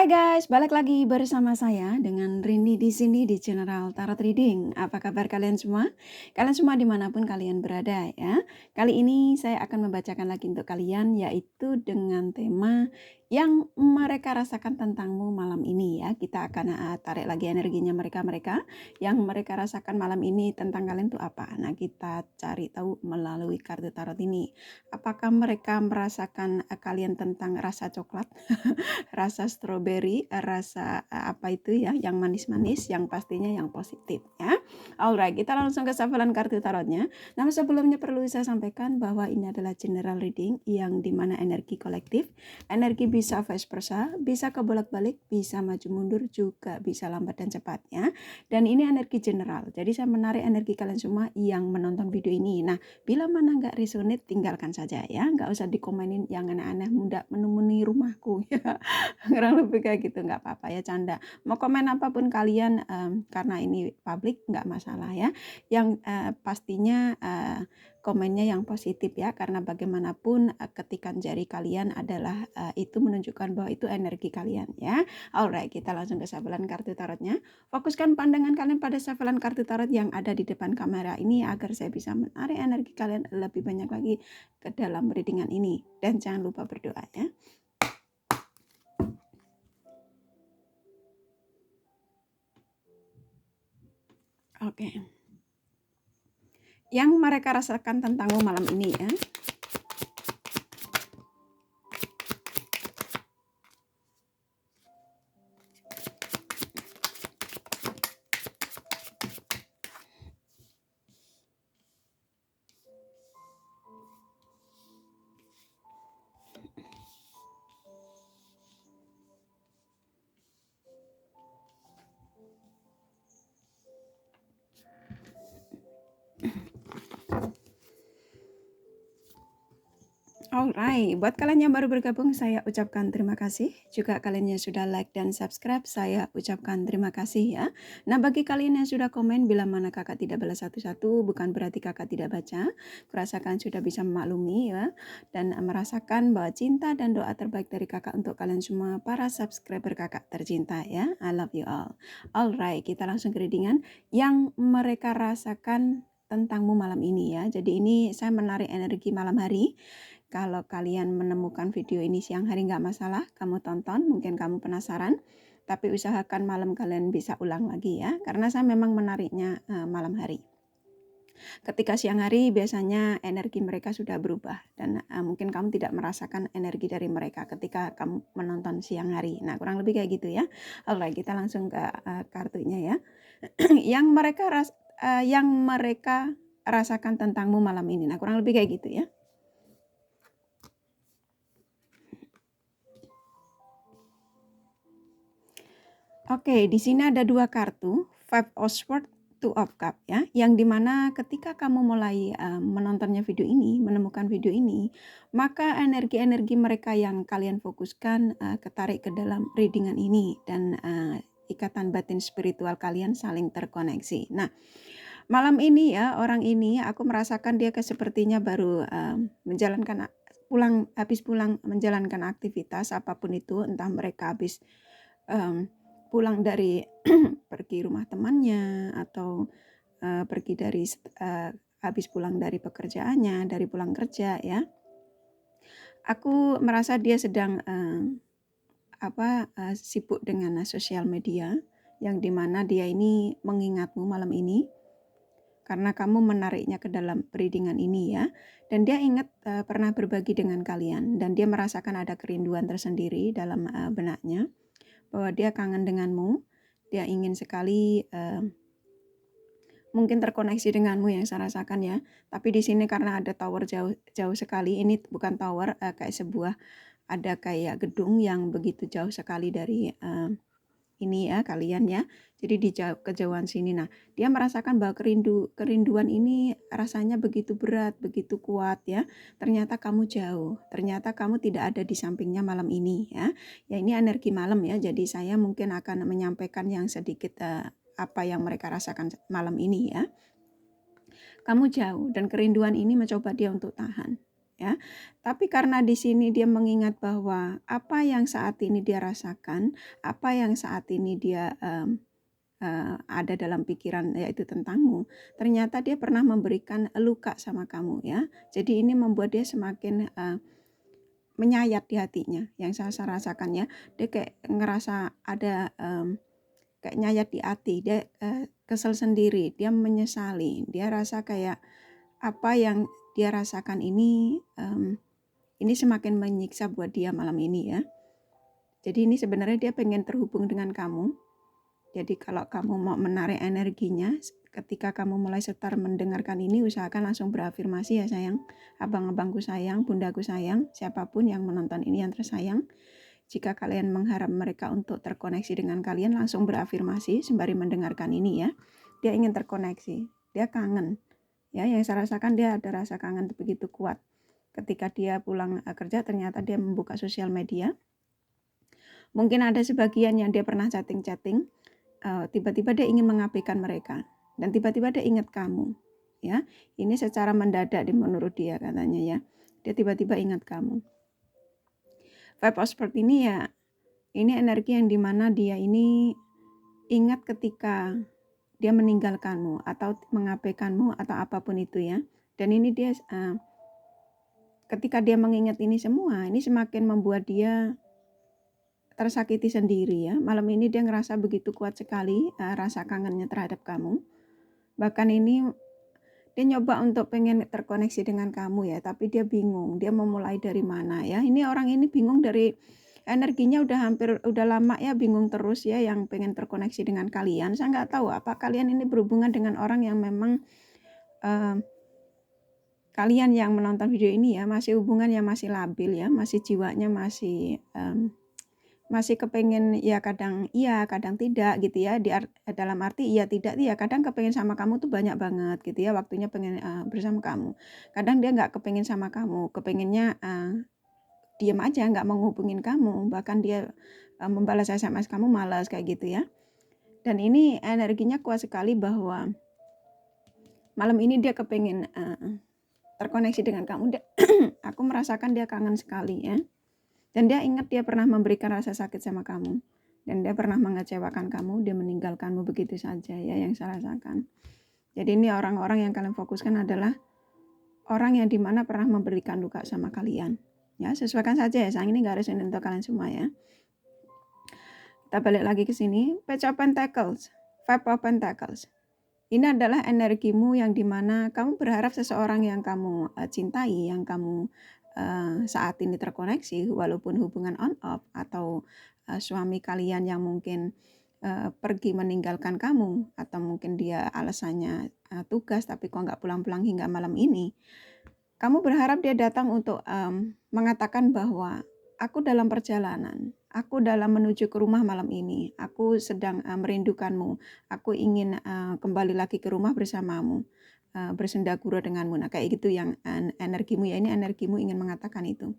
Hai guys, balik lagi bersama saya dengan Rini di sini di General Tarot Reading. Apa kabar kalian semua? Kalian semua dimanapun kalian berada ya. Kali ini saya akan membacakan lagi untuk kalian yaitu dengan tema yang mereka rasakan tentangmu malam ini ya. Kita akan tarik lagi energinya mereka-mereka yang mereka rasakan malam ini tentang kalian itu apa. Nah kita cari tahu melalui kartu tarot ini. Apakah mereka merasakan kalian tentang rasa coklat? Rasa stroberi, rasa apa itu ya, yang manis-manis, yang pastinya yang positif ya. Alright, kita langsung ke shufflean kartu tarotnya. Nah, sebelumnya perlu saya sampaikan bahwa ini adalah general reading yang dimana energi kolektif, energi bisa vice versa, bisa kebolak-balik, bisa maju mundur, juga bisa lambat dan cepat ya. Dan ini energi general, jadi saya menarik energi kalian semua yang menonton video ini. Nah, bila mana nggak resonate, tinggalkan saja ya, nggak usah dikomenin yang aneh-aneh, mudah menemuni rumahku ya. Kurang lebih kayak gitu, nggak apa-apa ya, canda. Mau komen apapun kalian, karena ini publik nggak masalah ya. Yang pastinya komennya yang positif ya, karena bagaimanapun ketikan jari kalian adalah itu menunjukkan bahwa itu energi kalian ya. Alright, kita langsung ke shufflean kartu tarotnya. Fokuskan pandangan kalian pada shufflean kartu tarot yang ada di depan kamera ini agar saya bisa menarik energi kalian lebih banyak lagi ke dalam readingan ini. Dan jangan lupa berdoa ya. Oke. Yang mereka rasakan tentangmu malam ini ya. Alright, buat kalian yang baru bergabung saya ucapkan terima kasih. Juga kalian yang sudah like dan subscribe saya ucapkan terima kasih ya. Nah bagi kalian yang sudah komen bila mana kakak tidak balas satu-satu bukan berarti kakak tidak baca. Kurasakan sudah bisa memaklumi ya. Dan merasakan bahwa cinta dan doa terbaik dari kakak untuk kalian semua para subscriber kakak tercinta ya. I love you all. Alright, kita langsung ke readingan yang mereka rasakan tentangmu malam ini ya. Jadi ini saya menarik energi malam hari. Kalau kalian menemukan video ini siang hari nggak masalah, kamu tonton, mungkin kamu penasaran. Tapi usahakan malam kalian bisa ulang lagi ya, karena saya memang menariknya malam hari. Ketika siang hari biasanya energi mereka sudah berubah dan mungkin kamu tidak merasakan energi dari mereka ketika kamu menonton siang hari. Nah kurang lebih kayak gitu ya. Alright, kita langsung ke kartunya ya. yang mereka rasakan tentangmu malam ini. Nah kurang lebih kayak gitu ya. Oke, di sini ada dua kartu, Five of Swords, Two of Cups ya, yang dimana ketika kamu mulai menontonnya video ini, menemukan video ini, maka energi-energi mereka yang kalian fokuskan ketarik ke dalam readingan ini dan ikatan batin spiritual kalian saling terkoneksi. Nah, malam ini ya, orang ini aku merasakan dia sepertinya baru habis pulang menjalankan aktivitas apapun itu, entah mereka habis pulang dari pergi rumah temannya atau pergi dari habis pulang dari pekerjaannya, dari pulang kerja ya. Aku merasa dia sedang sibuk dengan sosial media yang dimana dia ini mengingatmu malam ini karena kamu menariknya ke dalam readingan ini ya. Dan dia ingat pernah berbagi dengan kalian dan dia merasakan ada kerinduan tersendiri dalam benaknya. Bahwa dia kangen denganmu, dia ingin sekali mungkin terkoneksi denganmu yang saya rasakan ya. Tapi di sini karena ada tower jauh sekali, ini bukan tower, kayak sebuah ada kayak gedung yang begitu jauh sekali dari ini ya kalian ya. Jadi di kejauhan sini. Nah, dia merasakan bahwa kerinduan ini rasanya begitu berat, begitu kuat ya. Ternyata kamu jauh. Ternyata kamu tidak ada di sampingnya malam ini ya. Ya ini energi malam ya. Jadi saya mungkin akan menyampaikan yang sedikit apa yang mereka rasakan malam ini ya. Kamu jauh dan kerinduan ini mencoba dia untuk tahan ya. Tapi karena di sini dia mengingat bahwa apa yang saat ini dia rasakan, apa yang saat ini dia ada dalam pikiran yaitu tentangmu, ternyata dia pernah memberikan luka sama kamu ya. Jadi ini membuat dia semakin menyayat di hatinya. Yang saya rasakan ya, dia kayak ngerasa ada kayak nyayat di hati, dia kesel sendiri, dia menyesali, dia rasa kayak apa yang dia rasakan ini semakin menyiksa buat dia malam ini ya. Jadi ini sebenarnya dia pengen terhubung dengan kamu. Jadi kalau kamu mau menarik energinya, ketika kamu mulai setar mendengarkan ini, usahakan langsung berafirmasi ya sayang. Abang-abangku sayang, bundaku sayang, siapapun yang menonton ini yang tersayang. Jika kalian mengharap mereka untuk terkoneksi dengan kalian, langsung berafirmasi sembari mendengarkan ini ya. Dia ingin terkoneksi, dia kangen. Ya, yang saya rasakan dia ada rasa kangen begitu kuat. Ketika dia pulang kerja, ternyata dia membuka sosial media. Mungkin ada sebagian yang dia pernah chatting-chatting, tiba-tiba dia ingin mengabaikan mereka. Dan tiba-tiba dia ingat kamu. Ya, ini secara mendadak menurut dia katanya ya. Dia tiba-tiba ingat kamu. Vibe seperti ini ya, ini energi yang dimana dia ini ingat ketika dia meninggalkanmu atau mengabaikanmu atau apapun itu ya. Dan ini dia ketika dia mengingat ini semua, ini semakin membuat dia tersakiti sendiri ya. Malam ini dia ngerasa begitu kuat sekali rasa kangennya terhadap kamu. Bahkan ini dia nyoba untuk pengen terkoneksi dengan kamu ya, tapi dia bingung, dia mau mulai dari mana ya. Ini orang ini bingung dari energinya udah lama ya, bingung terus ya yang pengen terkoneksi dengan kalian. Saya nggak tahu apa kalian ini berhubungan dengan orang yang memang kalian yang menonton video ini ya, masih hubungan yang masih labil ya, masih jiwanya masih kepengen ya kadang iya kadang tidak gitu ya, dalam arti iya tidak ya, kadang kepengen sama kamu tuh banyak banget gitu ya, waktunya pengen bersama kamu, kadang dia nggak kepengen sama kamu, kepengennya diam aja, nggak mau ngubungin kamu, bahkan dia membalas SMS kamu malas kayak gitu ya. Dan ini energinya kuat sekali bahwa malam ini dia kepengen terkoneksi dengan kamu. Aku merasakan dia kangen sekali ya. Dan dia ingat dia pernah memberikan rasa sakit sama kamu. Dan dia pernah mengecewakan kamu, dia meninggalkanmu begitu saja ya yang saya rasakan. Jadi ini orang-orang yang kalian fokuskan adalah orang yang dimana pernah memberikan luka sama kalian. Ya, sesuaikan saja ya, sayang ini gak harus untuk kalian semua ya. Kita balik lagi ke sini, Page of Pentacles, Five of Pentacles. Ini adalah energimu yang dimana kamu berharap seseorang yang kamu cintai, yang kamu saat ini terkoneksi, walaupun hubungan on off atau suami kalian yang mungkin pergi meninggalkan kamu, atau mungkin dia alasannya tugas tapi kok nggak pulang-pulang hingga malam ini, kamu berharap dia datang untuk mengatakan bahwa aku dalam perjalanan, aku dalam menuju ke rumah malam ini, aku sedang merindukanmu, aku ingin kembali lagi ke rumah bersamamu, bersendagura denganmu. Nah kayak gitu yang energimu ya, ini energimu ingin mengatakan itu.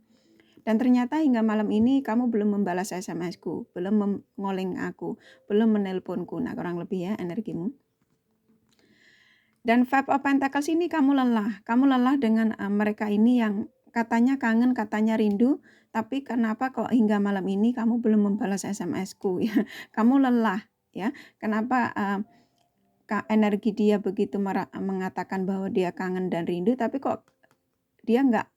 Dan ternyata hingga malam ini kamu belum membalas SMS-ku, belum mengoling aku, belum menelponku. Nah kurang lebih ya energimu. Dan Five of Pentacles ini kamu lelah dengan mereka ini yang katanya kangen, katanya rindu, tapi kenapa kok hingga malam ini kamu belum membalas SMS-ku ya? Kamu lelah ya. Kenapa energi dia begitu mengatakan bahwa dia kangen dan rindu, tapi kok dia nggak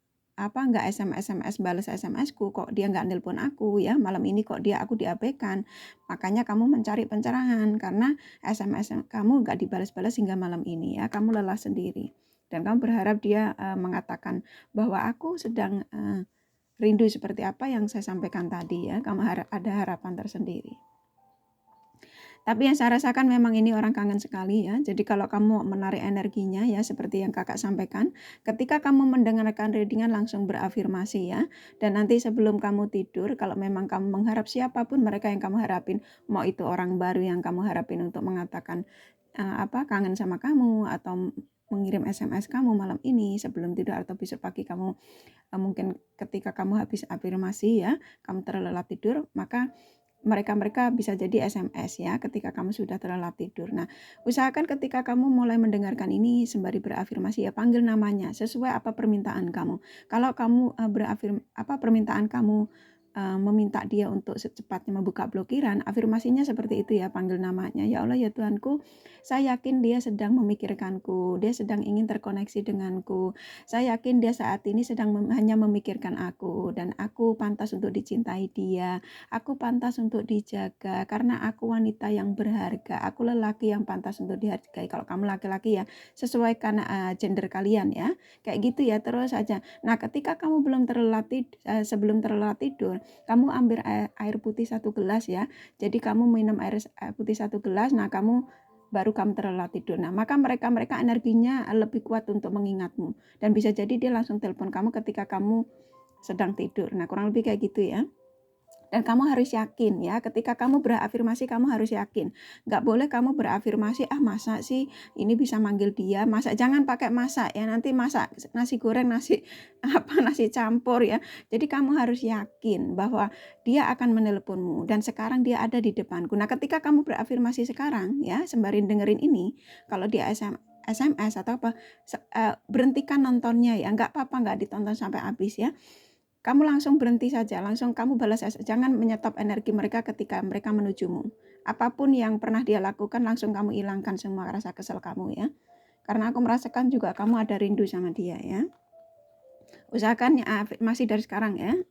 SMS balas SMS-ku, kok dia nggak nelpon aku ya, malam ini kok aku diabaikan. Makanya kamu mencari pencerahan karena SMS kamu nggak dibalas-balas hingga malam ini ya, kamu lelah sendiri dan kamu berharap dia mengatakan bahwa aku sedang rindu seperti apa yang saya sampaikan tadi ya, kamu ada harapan tersendiri. Tapi yang saya rasakan memang ini orang kangen sekali ya. Jadi kalau kamu menarik energinya ya seperti yang kakak sampaikan, ketika kamu mendengarkan readingan langsung berafirmasi ya. Dan nanti sebelum kamu tidur, kalau memang kamu mengharap siapapun mereka yang kamu harapin, mau itu orang baru yang kamu harapin untuk mengatakan kangen sama kamu, atau mengirim SMS kamu malam ini sebelum tidur, atau besok pagi kamu mungkin ketika kamu habis afirmasi ya, kamu terlelap tidur, maka mereka bisa jadi SMS ya ketika kamu sudah terlelap tidur. Nah, usahakan ketika kamu mulai mendengarkan ini sembari berafirmasi ya panggil namanya sesuai apa permintaan kamu. Kalau kamu permintaan kamu meminta dia untuk secepatnya membuka blokiran, afirmasinya seperti itu ya, panggil namanya. Ya Allah ya Tuhanku, saya yakin dia sedang memikirkanku, dia sedang ingin terkoneksi denganku. Saya yakin dia saat ini sedang hanya memikirkan aku dan aku pantas untuk dicintai dia. Aku pantas untuk dijaga karena aku wanita yang berharga. Aku lelaki yang pantas untuk dihargai. Kalau kamu laki-laki ya, sesuaikan gender kalian ya. Kayak gitu ya, terus aja. Nah, ketika kamu sebelum terlelap tidur, kamu ambil air putih 1 gelas ya. Jadi kamu minum air putih 1 gelas, nah baru kamu terlelap tidur. Nah, maka mereka energinya lebih kuat untuk mengingatmu. Dan bisa jadi dia langsung telepon kamu ketika kamu sedang tidur. Nah, kurang lebih kayak gitu ya. Dan kamu harus yakin ya, ketika kamu berafirmasi kamu harus yakin. Nggak boleh kamu berafirmasi, masa sih ini bisa manggil dia, jangan pakai masak ya, nanti masak nasi goreng, nasi campur ya. Jadi kamu harus yakin bahwa dia akan menelponmu dan sekarang dia ada di depanku. Nah, ketika kamu berafirmasi sekarang ya, sembari dengerin ini, kalau dia SMS atau apa, berhentikan nontonnya ya, nggak apa-apa nggak ditonton sampai habis ya. Kamu langsung berhenti saja, langsung kamu balas, jangan menyetop energi mereka ketika mereka menujumu. Apapun yang pernah dia lakukan, langsung kamu hilangkan semua rasa kesel kamu ya. Karena aku merasakan juga kamu ada rindu sama dia ya. Usahakan ya, masih dari sekarang ya.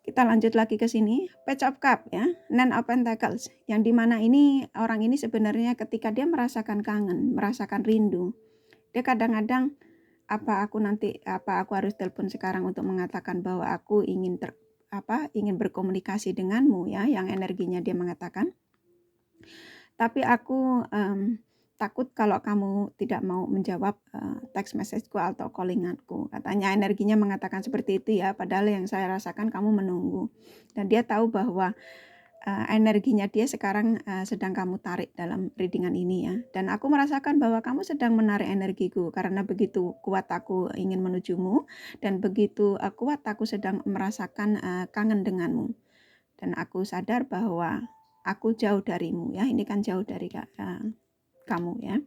Kita lanjut lagi ke sini, Page of Cups ya, Nine of Pentacles. Yang dimana ini, orang ini sebenarnya ketika dia merasakan kangen, merasakan rindu, dia kadang-kadang apa aku harus telepon sekarang untuk mengatakan bahwa aku ingin berkomunikasi denganmu ya, yang energinya dia mengatakan. Tapi aku takut kalau kamu tidak mau menjawab text messageku atau callinganku. Katanya energinya mengatakan seperti itu ya, padahal yang saya rasakan kamu menunggu. Dan dia tahu bahwa energinya dia sekarang sedang kamu tarik dalam readingan ini ya. Dan aku merasakan bahwa kamu sedang menarik energiku karena begitu kuat aku ingin menujumu dan begitu kuat aku sedang merasakan kangen denganmu. Dan aku sadar bahwa aku jauh darimu ya. Ini kan jauh dari kamu ya.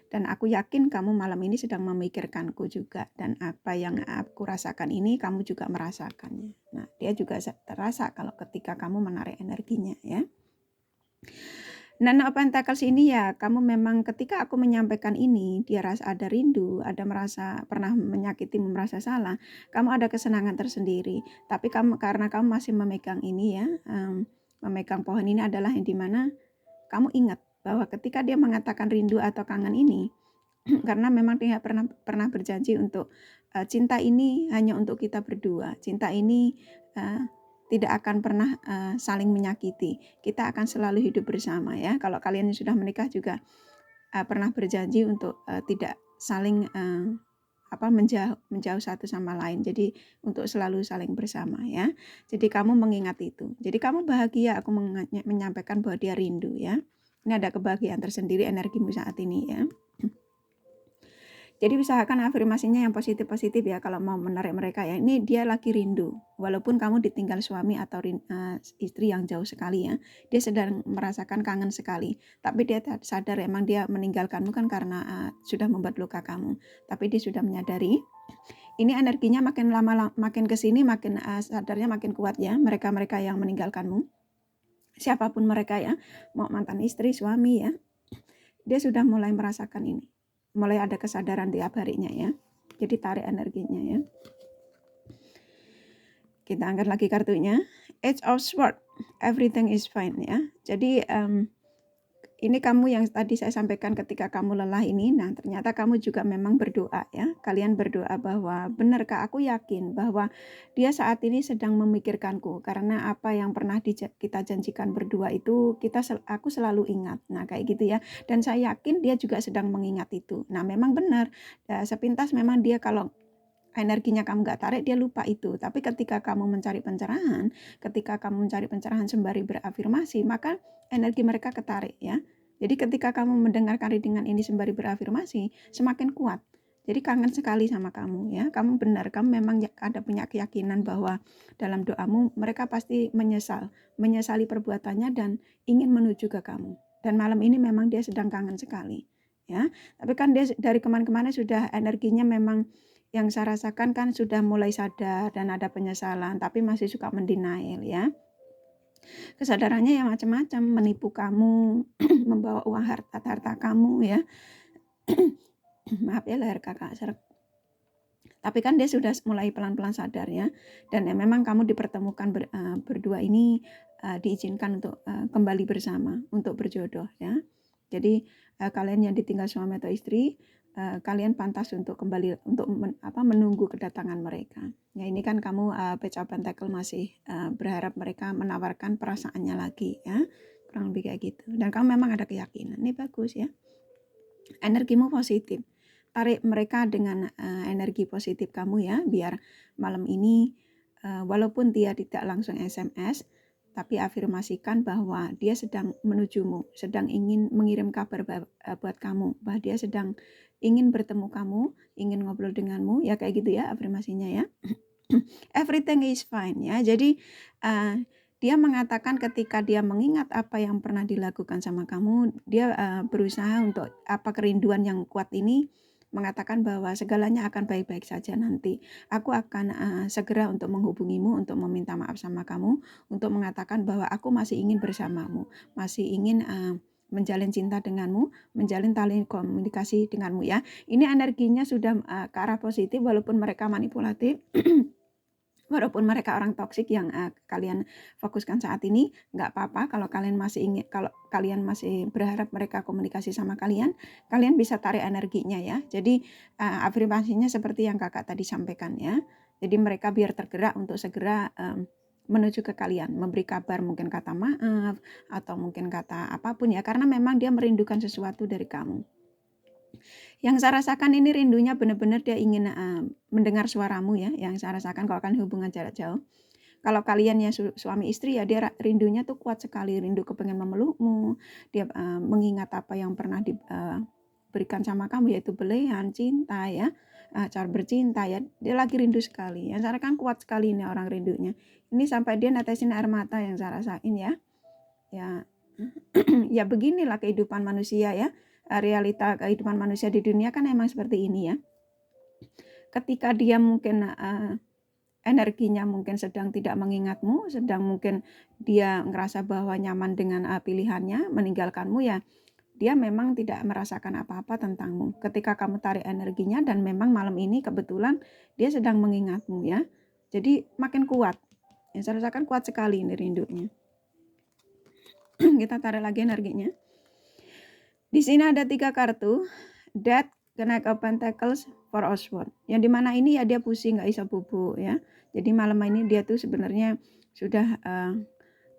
Dan aku yakin kamu malam ini sedang memikirkanku juga. Dan apa yang aku rasakan ini kamu juga merasakannya. Nah, dia juga terasa kalau ketika kamu menarik energinya ya. Nine of Pentacles ini ya, kamu memang ketika aku menyampaikan ini, dia rasa ada rindu, ada merasa pernah menyakiti, merasa salah, kamu ada kesenangan tersendiri. Tapi karena kamu masih memegang ini ya, memegang pohon ini adalah yang dimana kamu ingat bahwa ketika dia mengatakan rindu atau kangen ini, karena memang dia pernah berjanji untuk cinta ini hanya untuk kita berdua. Cinta ini tidak akan pernah saling menyakiti. Kita akan selalu hidup bersama ya. Kalau kalian yang sudah menikah juga pernah berjanji untuk tidak saling menjauh satu sama lain. Jadi untuk selalu saling bersama ya. Jadi kamu mengingat itu. Jadi kamu bahagia aku menyampaikan bahwa dia rindu ya. Ini ada kebahagiaan tersendiri energimu saat ini ya. Jadi usahakan afirmasinya yang positif-positif ya kalau mau menarik mereka ya. Ini dia lagi rindu. Walaupun kamu ditinggal suami atau istri yang jauh sekali ya. Dia sedang merasakan kangen sekali. Tapi dia sadar emang dia meninggalkanmu kan karena sudah membuat luka kamu. Tapi dia sudah menyadari. Ini energinya makin lama makin kesini makin sadarnya makin kuat ya. Mereka-mereka yang meninggalkanmu. Siapapun mereka ya. Mau mantan istri, suami ya. Dia sudah mulai merasakan ini. Mulai ada kesadaran tiap harinya ya. Jadi tarik energinya ya. Kita angkat lagi kartunya. Eight of Swords. Everything is fine ya. Jadi ini kamu yang tadi saya sampaikan ketika kamu lelah ini. Nah ternyata kamu juga memang berdoa ya. Kalian berdoa bahwa benarkah aku yakin bahwa dia saat ini sedang memikirkanku. Karena apa yang pernah kita janjikan berdua itu aku selalu ingat. Nah kayak gitu ya. Dan saya yakin dia juga sedang mengingat itu. Nah memang benar. Sepintas memang dia kalau energinya kamu gak tarik dia lupa itu. Tapi ketika kamu mencari pencerahan sembari berafirmasi, maka energi mereka ketarik ya. Jadi ketika kamu mendengarkan readingan ini sembari berafirmasi, semakin kuat. Jadi kangen sekali sama kamu ya. Kamu benar, kamu memang ada punya keyakinan bahwa dalam doamu mereka pasti menyesali perbuatannya dan ingin menuju ke kamu. Dan malam ini memang dia sedang kangen sekali ya. Tapi kan dia dari kemarin-kemarin sudah energinya memang yang saya rasakan kan sudah mulai sadar dan ada penyesalan, tapi masih suka mendenial ya. Kesadarannya ya macam-macam, menipu kamu, membawa uang harta kamu ya. Maaf ya leher kakak seret. Tapi kan dia sudah mulai pelan-pelan sadar ya. Dan ya memang kamu dipertemukan berdua ini diizinkan untuk kembali bersama, untuk berjodoh ya. Jadi kalian yang ditinggal suami atau istri, kalian pantas untuk kembali untuk menunggu kedatangan mereka. Ya ini kan kamu Page of Pentacles masih berharap mereka menawarkan perasaannya lagi ya. Kurang lebih kayak gitu. Dan kamu memang ada keyakinan. Ini bagus ya. Energimu positif. Tarik mereka dengan energi positif kamu ya, biar malam ini walaupun dia tidak langsung SMS, tapi afirmasikan bahwa dia sedang menujumu, sedang ingin mengirim kabar buat kamu, bahwa dia sedang ingin bertemu kamu, ingin ngobrol denganmu, ya kayak gitu ya afirmasinya ya. Everything is fine ya. Jadi dia mengatakan ketika dia mengingat apa yang pernah dilakukan sama kamu, dia berusaha untuk kerinduan yang kuat ini mengatakan bahwa segalanya akan baik-baik saja nanti. Aku akan segera untuk menghubungimu, untuk meminta maaf sama kamu, untuk mengatakan bahwa aku masih ingin bersamamu, masih ingin menjalin cinta denganmu, menjalin tali komunikasi denganmu ya. Ini energinya sudah ke arah positif walaupun mereka manipulatif. Walaupun mereka orang toksik yang kalian fokuskan saat ini, nggak apa-apa kalau kalian masih berharap mereka komunikasi sama kalian bisa tarik energinya ya. Jadi afirmasinya seperti yang kakak tadi sampaikan ya. Jadi mereka biar tergerak untuk segera menuju ke kalian, memberi kabar, mungkin kata maaf atau mungkin kata apapun ya, karena memang dia merindukan sesuatu dari kamu. Yang saya rasakan ini rindunya benar-benar dia ingin mendengar suaramu ya. Yang saya rasakan kalau kalian hubungan jarak jauh. Kalau kalian ya suami istri ya, dia rindunya tuh kuat sekali. Rindu kepengen memelukmu. Dia mengingat apa yang pernah diberikan sama kamu, yaitu belian, cinta ya. Cara bercinta ya. Dia lagi rindu sekali. Yang saya rasakan kuat sekali ini orang rindunya. Ini sampai dia netesin air mata yang saya rasain ya. Ya, ya beginilah kehidupan manusia ya. Realita kehidupan manusia di dunia kan emang seperti ini ya. Ketika dia mungkin energinya mungkin sedang tidak mengingatmu, sedang mungkin dia ngerasa bahwa nyaman dengan pilihannya, meninggalkanmu ya, dia memang tidak merasakan apa-apa tentangmu. Ketika kamu tarik energinya dan memang malam ini kebetulan dia sedang mengingatmu ya. Jadi makin kuat. Ya, saya rasakan kuat sekali ini rindunya. Kita tarik lagi energinya. Di sini ada 3 kartu, Death, Knight of Pentacles, Four of Swords. Yang dimana ini ya dia pusing, nggak bisa bubuk ya. Jadi malam ini dia tuh sebenarnya sudah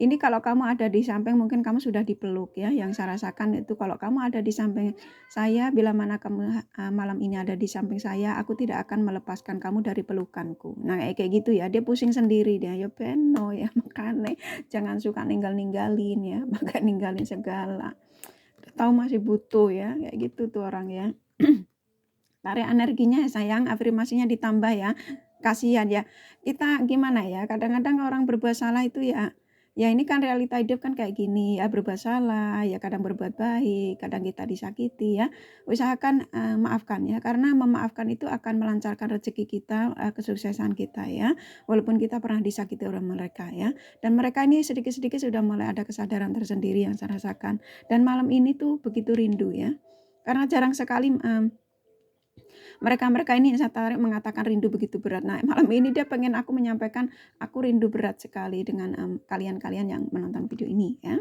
ini kalau kamu ada di samping mungkin kamu sudah dipeluk ya. Yang saya rasakan itu kalau kamu ada di samping saya, bila mana kamu malam ini ada di samping saya, aku tidak akan melepaskan kamu dari pelukanku. Nah kayak gitu ya, dia pusing sendiri dia. Ya beno ya, makanya jangan suka ninggalin ya, maka ninggalin segala. Tahu masih butuh ya, kayak gitu tuh orang ya. Tarik energinya ya sayang, afirmasinya ditambah ya. Kasihan ya. Kita gimana ya? Kadang-kadang orang berbuat salah itu ya ini kan realita hidup kan kayak gini ya, berbuat salah, ya kadang berbuat baik, kadang kita disakiti ya. Usahakan maafkan ya, karena memaafkan itu akan melancarkan rezeki kita, kesuksesan kita ya. Walaupun kita pernah disakiti oleh mereka ya. Dan mereka ini sedikit-sedikit sudah mulai ada kesadaran tersendiri yang saya rasakan. Dan malam ini tuh begitu rindu ya. Karena jarang sekali mereka ini saya tarik mengatakan rindu begitu berat. Nah malam ini dia pengen aku menyampaikan aku rindu berat sekali dengan kalian-kalian yang menonton video ini ya.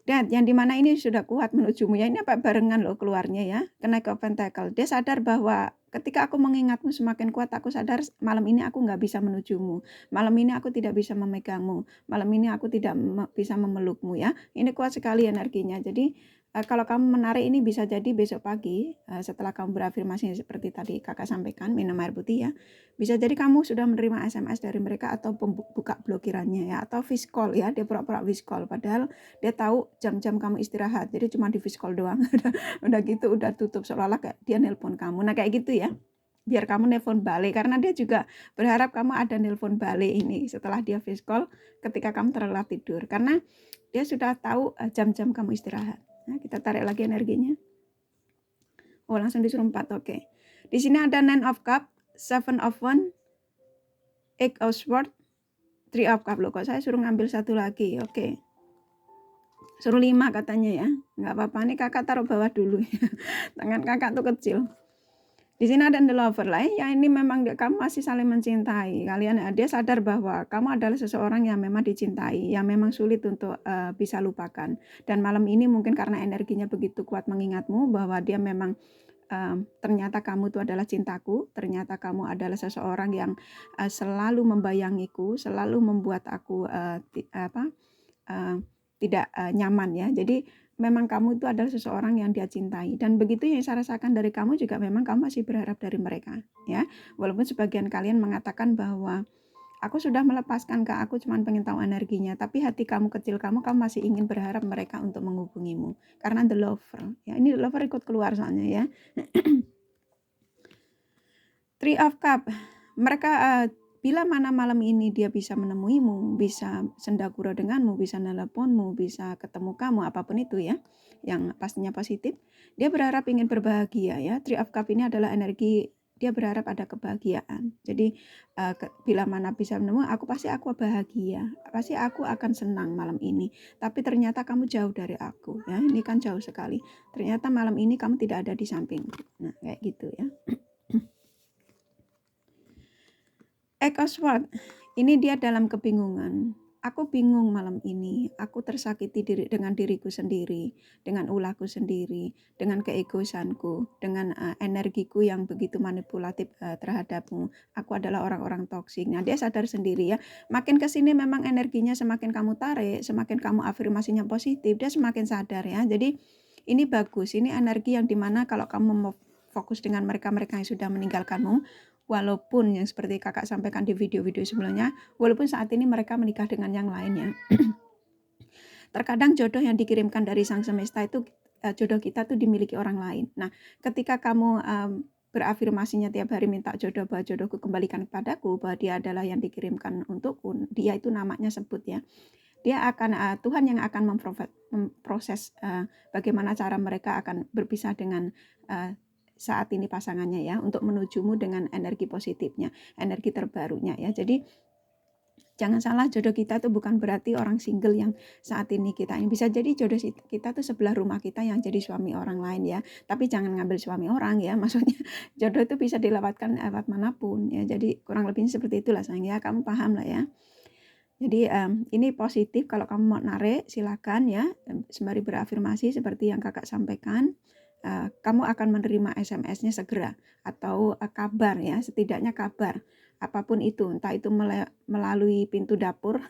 Dan yang dimana ini sudah kuat menujumu ya, ini apa barengan loh keluarnya ya, Knight of Pentacles. Dia sadar bahwa ketika aku mengingatmu semakin kuat, aku sadar malam ini aku nggak bisa menujumu, malam ini aku tidak bisa memegangmu, malam ini aku tidak bisa memelukmu ya. Ini kuat sekali energinya. Jadi Kalau kamu menarik ini bisa jadi besok pagi, setelah kamu berafirmasi seperti tadi kakak sampaikan, minum air putih ya, bisa jadi kamu sudah menerima SMS dari mereka atau buka blokirannya ya, atau voice call ya, dia pura-pura voice call, padahal dia tahu jam-jam kamu istirahat, jadi cuma di voice call doang, udah gitu udah tutup, seolah-olah kayak dia nelpon kamu, nah kayak gitu ya, biar kamu nelpon balik, karena dia juga berharap kamu ada nelpon balik ini setelah dia voice call ketika kamu terlelap tidur, karena dia sudah tahu jam-jam kamu istirahat. Nah, kita tarik lagi energinya. Oh, langsung disuruh 4. Oke. Di sini ada 9 of Cup, 7 of One, 8 of Swords, 3 of Cup. Loh, kok saya suruh ngambil satu lagi. Oke. Suruh 5 katanya ya. Nggak apa-apa, nih kakak taruh bawah dulu ya. Tangan kakak tuh kecil. Di sini ada the lover lah ya, ini memang kamu masih saling mencintai. Kalian dia sadar bahwa kamu adalah seseorang yang memang dicintai, yang memang sulit untuk bisa lupakan. Dan malam ini mungkin karena energinya begitu kuat mengingatmu bahwa dia memang ternyata kamu itu adalah cintaku, ternyata kamu adalah seseorang yang selalu membayangiku, selalu membuat aku tidak nyaman ya. Jadi memang kamu itu adalah seseorang yang dia cintai, dan begitu yang saya rasakan dari kamu juga memang kamu masih berharap dari mereka ya, walaupun sebagian kalian mengatakan bahwa aku sudah melepaskan Kak, aku cuma pengen tahu energinya, tapi hati kamu kecil, kamu masih ingin berharap mereka untuk menghubungimu karena the lover ya, ini the lover ikut keluar soalnya ya. Three of Cup, mereka bila mana malam ini dia bisa menemuimu, bisa sendagura denganmu, bisa nelponmu, bisa ketemu kamu, apapun itu ya, yang pastinya positif, dia berharap ingin berbahagia ya. Three of Cup ini adalah energi dia berharap ada kebahagiaan. Jadi bila mana bisa menemu, aku bahagia, pasti aku akan senang malam ini. Tapi ternyata kamu jauh dari aku ya, ini kan jauh sekali. Ternyata malam ini kamu tidak ada di sampingku. Nah kayak gitu ya. Eko Swart, ini dia dalam kebingungan. Aku bingung malam ini, aku tersakiti dengan diriku sendiri, dengan ulahku sendiri, dengan keegoisanku, dengan energiku yang begitu manipulatif terhadapmu. Aku adalah orang-orang toksik. Nah dia sadar sendiri ya, makin kesini memang energinya semakin kamu tarik, semakin kamu afirmasinya positif, dia semakin sadar ya. Jadi ini bagus, ini energi yang dimana kalau kamu mau fokus dengan mereka-mereka yang sudah meninggalkanmu, walaupun yang seperti kakak sampaikan di video-video sebelumnya, walaupun saat ini mereka menikah dengan yang lainnya. Terkadang jodoh yang dikirimkan dari sang semesta itu, jodoh kita tuh dimiliki orang lain. Nah, ketika kamu berafirmasinya tiap hari minta jodoh, bahwa jodohku kembalikan kepadaku, bahwa dia adalah yang dikirimkan untukku, dia itu namanya sebut ya. Dia akan Tuhan yang akan memproses bagaimana cara mereka akan berpisah dengan saat ini pasangannya ya, untuk menujumu dengan energi positifnya, energi terbarunya ya. Jadi jangan salah, jodoh kita tuh bukan berarti orang single yang saat ini kita ini, bisa jadi jodoh kita tuh sebelah rumah kita yang jadi suami orang lain ya. Tapi jangan ngambil suami orang ya, maksudnya jodoh itu bisa dilewatkan lewat manapun ya. Jadi kurang lebihnya seperti itulah sayang ya, kamu paham lah ya. Jadi ini positif, kalau kamu mau narik silakan ya, sembari berafirmasi seperti yang kakak sampaikan. Kamu akan menerima SMS-nya segera, atau kabar ya, setidaknya kabar apapun itu, entah itu melalui pintu dapur,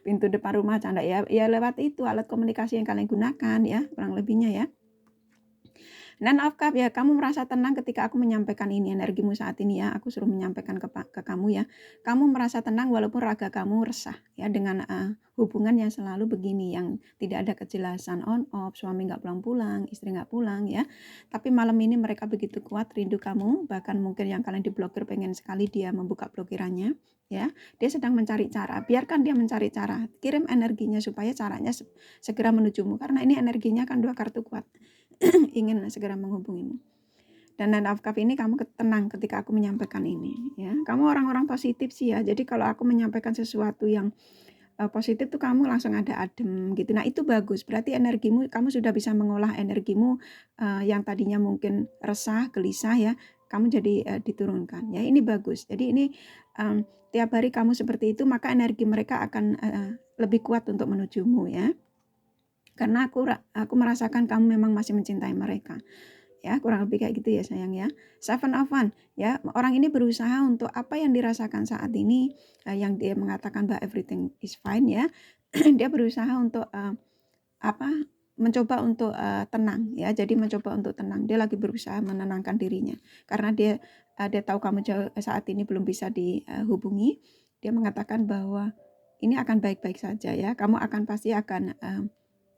pintu depan rumah, canda ya, lewat itu alat komunikasi yang kalian gunakan ya, kurang lebihnya ya. Nine of Cup ya, kamu merasa tenang ketika aku menyampaikan ini, energimu saat ini ya, aku suruh menyampaikan ke kamu ya. Kamu merasa tenang walaupun raga kamu resah ya, dengan hubungan yang selalu begini, yang tidak ada kejelasan on off, suami nggak pulang-pulang, istri nggak pulang ya. Tapi malam ini mereka begitu kuat rindu kamu, bahkan mungkin yang kalian diblokir pengen sekali dia membuka blokirannya ya. Dia sedang mencari cara, biarkan dia mencari cara, kirim energinya supaya caranya segera menujumu, karena ini energinya kan 2 kartu kuat. Ingin segera menghubungimu. Dan Nine of Cup ini kamu tenang ketika aku menyampaikan ini ya. Kamu orang-orang positif sih ya. Jadi kalau aku menyampaikan sesuatu yang positif tuh kamu langsung ada adem gitu. Nah itu bagus. Berarti energimu, kamu sudah bisa mengolah energimu yang tadinya mungkin resah, gelisah ya. Kamu jadi diturunkan ya. Ini bagus. Jadi ini tiap hari kamu seperti itu, maka energi mereka akan lebih kuat untuk menujumu ya. Karena aku merasakan kamu memang masih mencintai mereka ya, kurang lebih kayak gitu ya sayang ya. Seven of One ya, orang ini berusaha untuk apa yang dirasakan saat ini, yang dia mengatakan bahwa everything is fine ya. Dia berusaha untuk mencoba untuk tenang ya. Jadi mencoba untuk tenang. Dia lagi berusaha menenangkan dirinya karena dia tahu kamu saat ini belum bisa dihubungi. Dia mengatakan bahwa ini akan baik-baik saja ya. Kamu pasti akan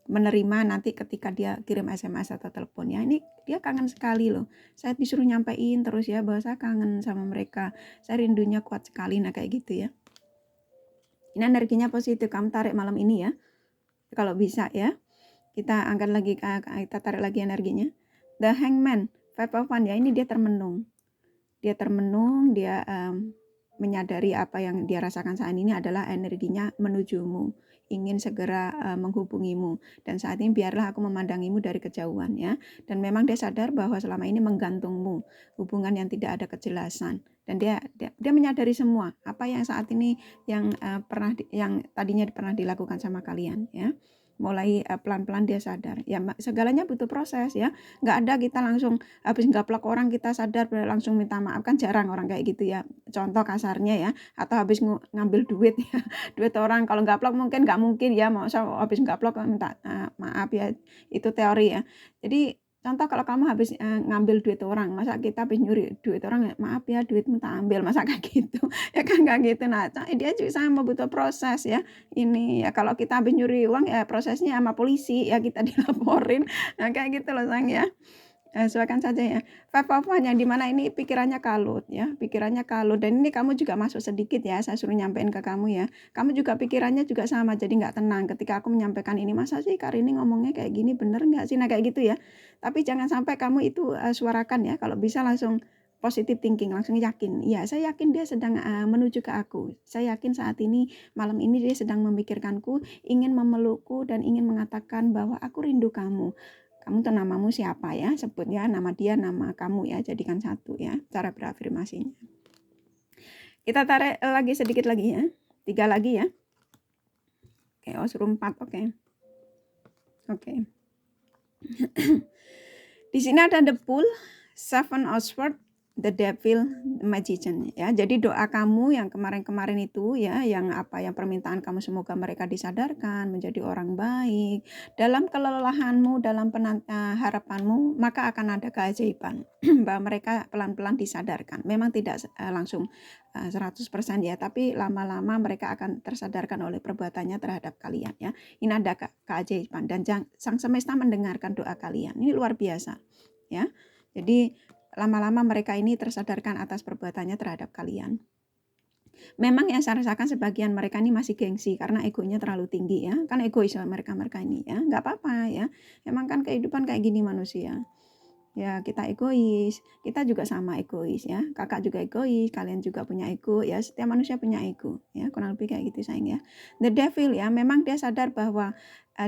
menerima nanti ketika dia kirim SMS atau telepon ya. Ini dia kangen sekali loh. Saya disuruh nyampein terus ya bahwa saya kangen sama mereka. Saya rindunya kuat sekali. Nah kayak gitu ya. Ini energinya positif. Kamu tarik malam ini ya. Kalau bisa ya. Kita angkat lagi, kita tarik lagi energinya. The Hangman, Five of Wands ya. Ini dia termenung. Dia menyadari apa yang dia rasakan saat ini adalah energinya menujumu, ingin segera menghubungimu. Dan saat ini biarlah aku memandangimu dari kejauhan ya. Dan memang dia sadar bahwa selama ini menggantungmu, hubungan yang tidak ada kejelasan. Dan dia menyadari semua apa yang saat ini yang tadinya pernah dilakukan sama kalian ya. Mulai pelan-pelan dia sadar ya, segalanya butuh proses ya. Nggak ada kita langsung habis gaplok orang kita sadar langsung minta maaf, kan jarang orang kayak gitu ya, contoh kasarnya ya. Atau habis ngambil duit ya, duit orang, kalau gaplok mungkin nggak mungkin ya, masa habis gaplok minta maaf ya, itu teori ya. Jadi contoh kalau kamu habis ngambil duit orang, masa kita habis nyuri duit orang, maaf ya duitmu tak ambil, masa kayak gitu ya kan, nggak gitu. Nah dia juga sama, butuh proses ya. Ini ya kalau kita habis nyuri uang ya prosesnya sama polisi ya, kita dilaporin. Nah kayak gitu loh sayang ya. Sesuaikan saja ya. Five of Wands yang dimana ini pikirannya kalut ya, pikirannya kalut. Dan ini kamu juga masuk sedikit ya, saya suruh nyampein ke kamu ya. Kamu juga pikirannya juga sama, jadi nggak tenang ketika aku menyampaikan ini. Masa sih Karini ngomongnya kayak gini, bener nggak sih? Nah kayak gitu ya. Tapi jangan sampai kamu itu suarakan ya. Kalau bisa langsung positive thinking, langsung yakin. Ya saya yakin dia sedang menuju ke aku. Saya yakin saat ini, malam ini dia sedang memikirkanku, ingin memelukku dan ingin mengatakan bahwa aku rindu kamu. Kamu tuh namamu siapa ya, sebut ya, nama dia, nama kamu ya, jadikan satu ya, cara berafirmasinya. Kita tarik lagi sedikit lagi ya, 3 lagi ya. Oke, suruh 4, oke. Di sini ada the Fool, Seven of Swords, the Devil, the Magician ya. Jadi doa kamu yang kemarin-kemarin itu ya, yang permintaan kamu, semoga mereka disadarkan menjadi orang baik. Dalam kelelahanmu, dalam harapanmu, maka akan ada keajaiban bahwa mereka pelan-pelan disadarkan. Memang tidak langsung 100% ya, tapi lama-lama mereka akan tersadarkan oleh perbuatannya terhadap kalian ya. Ini ada keajaiban dan Sang Semesta mendengarkan doa kalian. Ini luar biasa ya. Jadi lama-lama mereka ini tersadarkan atas perbuatannya terhadap kalian. Memang yang saya rasakan sebagian mereka ini masih gengsi karena egonya terlalu tinggi ya. Kan egois mereka ini ya. Nggak apa-apa ya. Emang kan kehidupan kayak gini manusia. Ya kita egois, kita juga sama egois ya. Kakak juga egois, kalian juga punya ego ya. Setiap manusia punya ego ya. Kurang lebih kayak gitu sayang ya. The Devil ya, memang dia sadar bahwa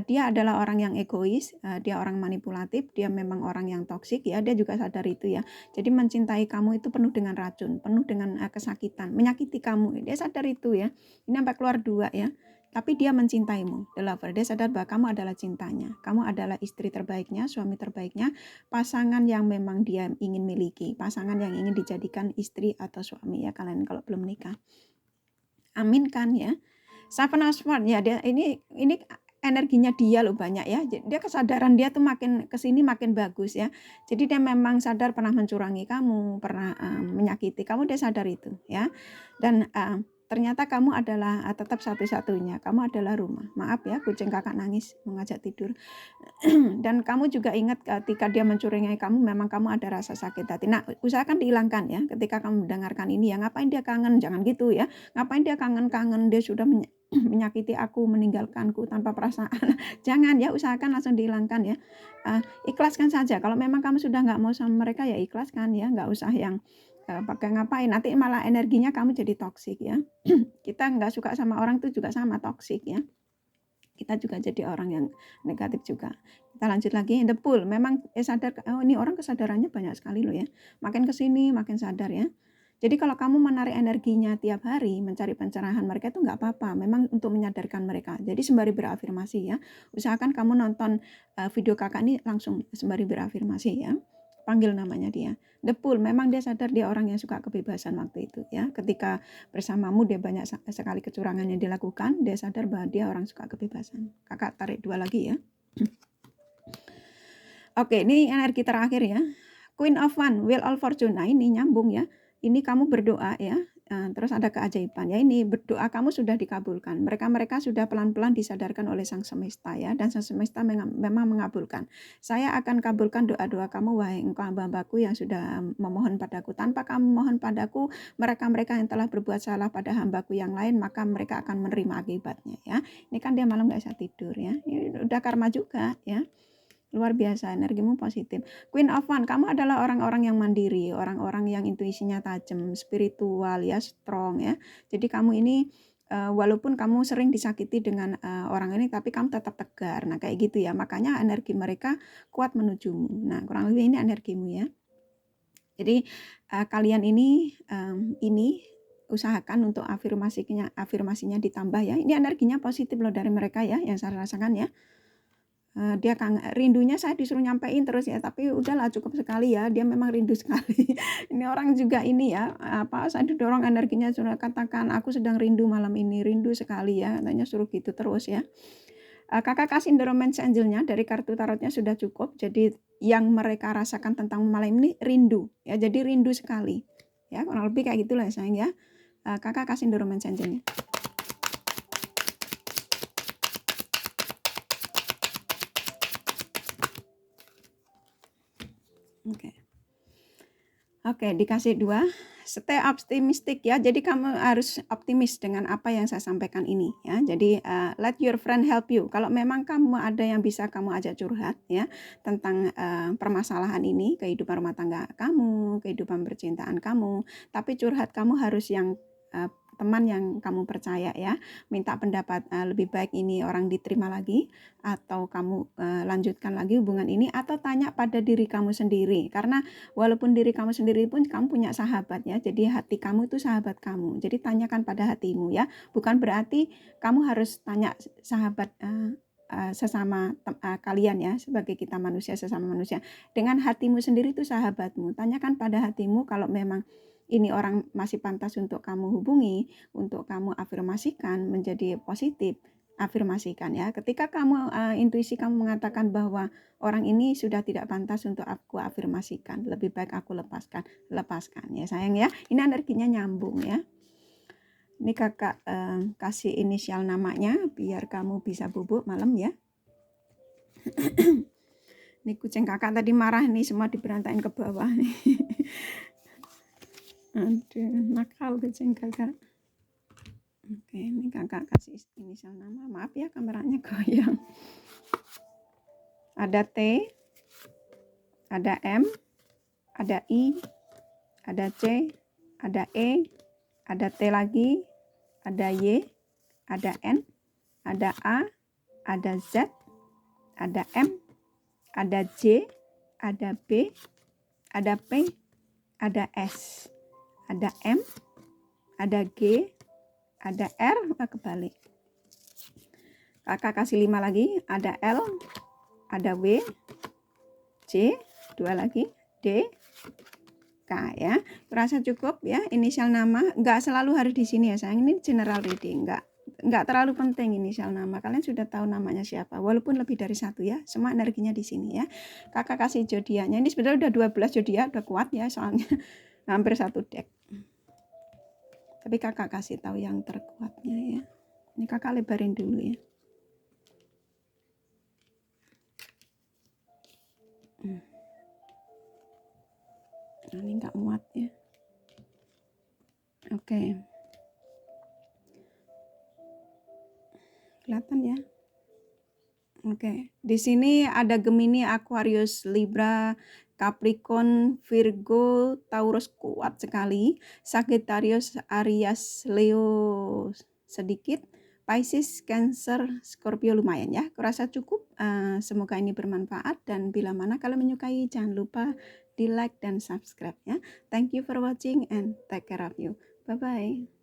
dia adalah orang yang egois, dia orang manipulatif, dia memang orang yang toksik ya. Dia juga sadar itu ya. Jadi mencintai kamu itu penuh dengan racun, penuh dengan kesakitan, menyakiti kamu. Dia sadar itu ya. Ini sampai keluar 2 ya. Tapi dia mencintaimu, the lover. Dia sadar bahwa kamu adalah cintanya. Kamu adalah istri terbaiknya, suami terbaiknya, pasangan yang memang dia ingin miliki, pasangan yang ingin dijadikan istri atau suami ya kalian kalau belum nikah. Amin kan ya. Seven of Swords ya, dia ini energinya dia loh banyak ya. Dia kesadaran dia tuh makin kesini makin bagus ya. Jadi dia memang sadar pernah mencurangi kamu, pernah menyakiti kamu, dia sadar itu ya. Dan ternyata kamu adalah tetap satu-satunya. Kamu adalah rumah. Maaf ya, kucing kakak nangis mengajak tidur. Dan kamu juga ingat ketika dia mencurigai kamu, memang kamu ada rasa sakit hati. Nah, usahakan dihilangkan ya. Ketika kamu mendengarkan ini ya, ngapain dia kangen? Jangan gitu ya. Ngapain dia kangen-kangen? Dia sudah menyakiti aku, meninggalkanku tanpa perasaan. Jangan ya, usahakan langsung dihilangkan ya. Ikhlaskan saja. Kalau memang kamu sudah nggak mau sama mereka ya ikhlaskan ya. Nggak usah yang pakai ngapain, nanti malah energinya kamu jadi toksik ya. Kita nggak suka sama orang itu juga sama toksik ya. Kita juga jadi orang yang negatif juga. Kita lanjut lagi, the Fool. Memang sadar, oh ini orang kesadarannya banyak sekali loh ya. Makin kesini makin sadar ya. Jadi kalau kamu menarik energinya tiap hari, mencari pencerahan mereka itu nggak apa-apa. Memang untuk menyadarkan mereka. Jadi sembari berafirmasi ya. Usahakan kamu nonton video kakak ini langsung sembari berafirmasi ya. Panggil namanya dia. The Fool, memang dia sadar dia orang yang suka kebebasan waktu itu ya. Ketika bersamamu dia banyak sekali kecurangan yang dilakukan, dia sadar bahwa dia orang suka kebebasan. Kakak tarik 2 lagi ya. Oke, ini energi terakhir ya. Queen of One, Wheel of Fortune. Nah, ini nyambung ya. Ini kamu berdoa ya. Terus ada keajaiban ya. Ini berdoa kamu sudah dikabulkan. Mereka sudah pelan-pelan disadarkan oleh Sang Semesta ya. Dan Sang Semesta memang mengabulkan. Saya akan kabulkan doa-doa kamu, wahai engkau hamba-hambaku yang sudah memohon padaku. Tanpa kamu mohon padaku, mereka-mereka yang telah berbuat salah pada hambaku yang lain, maka mereka akan menerima akibatnya ya. Ini kan dia malam gak bisa tidur ya. Ini udah karma juga ya. Luar biasa, energimu positif. Queen of One, kamu adalah orang-orang yang mandiri, orang-orang yang intuisinya tajam, spiritual ya, strong ya. Jadi kamu ini walaupun kamu sering disakiti dengan orang ini, tapi kamu tetap tegar. Nah kayak gitu ya, makanya energi mereka kuat menujumu. Nah kurang lebih ini energimu ya. Jadi kalian ini usahakan untuk afirmasinya ditambah ya. Ini energinya positif loh dari mereka ya, yang saya rasakan ya. Dia rindunya saya disuruh nyampein terus ya, tapi udahlah cukup sekali ya, dia memang rindu sekali. Ini orang juga ini ya, saya didorong energinya, sudah katakan aku sedang rindu malam ini, rindu sekali ya, katanya suruh gitu terus ya. Kakak kasih romance angelnya dari kartu tarotnya sudah cukup, jadi yang mereka rasakan tentang malam ini rindu ya, jadi rindu sekali ya, kurang lebih kayak gitulah sayang ya. Kakak kasih romance angelnya. Oke, dikasih 2. Stay optimistic ya. Jadi kamu harus optimis dengan apa yang saya sampaikan ini ya. Jadi let your friend help you. Kalau memang kamu ada yang bisa kamu ajak curhat ya tentang permasalahan ini, kehidupan rumah tangga kamu, kehidupan percintaan kamu, tapi curhat kamu harus yang teman yang kamu percaya ya. Minta pendapat lebih baik ini orang diterima lagi atau kamu lanjutkan lagi hubungan ini, atau tanya pada diri kamu sendiri, karena walaupun diri kamu sendiri pun kamu punya sahabat ya. Jadi hati kamu itu sahabat kamu. Jadi tanyakan pada hatimu ya. Bukan berarti kamu harus tanya sahabat sesama kalian ya, sebagai kita manusia sesama manusia. Dengan hatimu sendiri itu sahabatmu. Tanyakan pada hatimu kalau memang ini orang masih pantas untuk kamu hubungi, untuk kamu afirmasikan menjadi positif. Afirmasikan ya. Ketika kamu intuisi kamu mengatakan bahwa orang ini sudah tidak pantas untuk aku afirmasikan, lebih baik aku lepaskan ya sayang ya. Ini energinya nyambung ya. Ini kakak kasih inisial namanya biar kamu bisa bubuk malam ya. Ini kucing kakak tadi marah nih, semua diberantakin ke bawah nih. Aduh, nakal kucing kakak. Oke, ini kakak kasih inisial nama. Maaf ya kameranya goyang. Ada T, ada M, ada I, ada C, ada E, ada T lagi, ada Y, ada N, ada A, ada Z, ada M, ada J, ada B, ada P, ada S, ada M, ada G, ada R, kebalik. Kakak kasih 5 lagi, ada L, ada W, C, 2 lagi, D, K ya. Rasa cukup ya, inisial nama. Nggak selalu harus di sini ya sayang, ini general reading, nggak terlalu penting inisial nama. Kalian sudah tahu namanya siapa, walaupun lebih dari 1 ya. Semua energinya di sini ya. Kakak kasih zodiaknya. Ini sebenarnya udah 12 zodiak, udah kuat ya soalnya hampir 1 deck. Tapi kakak kasih tahu yang terkuatnya ya. Ini kakak lebarin dulu ya. Nah, ini nggak muat ya. Oke. Kelihatan ya. Oke. Di sini ada Gemini, Aquarius, Libra, Capricorn, Virgo, Taurus kuat sekali, Sagittarius, Aries, Leo sedikit, Pisces, Cancer, Scorpio lumayan ya. Kurasa cukup. Semoga ini bermanfaat, dan bila mana kalian menyukai jangan lupa di like dan subscribe ya. Thank you for watching and take care of you. Bye bye.